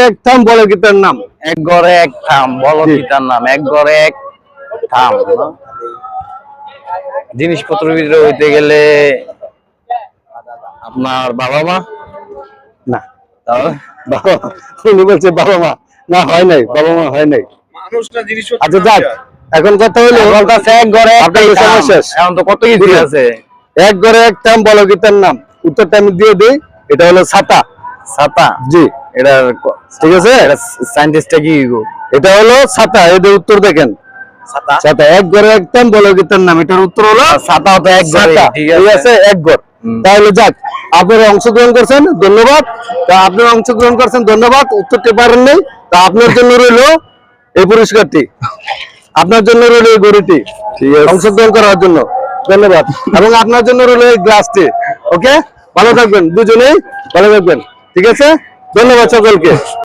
এক থাম বলো কি তার নাম? এক ঘরে এক থাম বলো কি তার নাম? এক ঘরে এক থাম না? জিনিসপত্র ভিতরে হইতে গেলে আপনার বাবা মা না, তাহলে বাবা উনি বলছে বাবা মা। না, হয় নাই, বাবা মা হয় নাই। আচ্ছা যাক, এখন কথা হলো বলতাছে এক ঘরে আপনার একটাই সময় থাম। শেষ। এখন তো কত কিছু আছে। এক ঘরে এক থাম বলো কি তার নাম? উত্তরটা আমি দিয়ে দিই, এটা হলো ছাতা। ছাতা। জি, এটা ঠিক আছে। সায়েন্টিস্টটা কি এটা হলো ছাতা, এদের উত্তর দেখেন। ছাতা? ছাতা, এক ঘরে এক থাম বলো কি তার নাম, এটার উত্তর হলো ছাতা তো এক ঘরে, ছাতা। ঠিক ঠিক আছে। আছে, এক ঘর। তাহলে যাক, আপনারা অংশগ্রহণ করছেন, ধন্যবাদ। তা আপনারা অংশগ্রহণ করছেন, ধন্যবাদ। উত্তরটি পারেন নাই, তা আপনার জন্য রইল এই পুরস্কারটি, আপনার জন্য রইল এই গড়িটি, ঠিক আছে। অংশগ্রহণ করার জন্য ধন্যবাদ। এবং আপনার জন্য রইল এই গ্লাসটি। ওকে, ভালো থাকবেন, দুজনেই ভালো থাকবেন। ঠিক আছে, ধন্যবাদ সকলকে।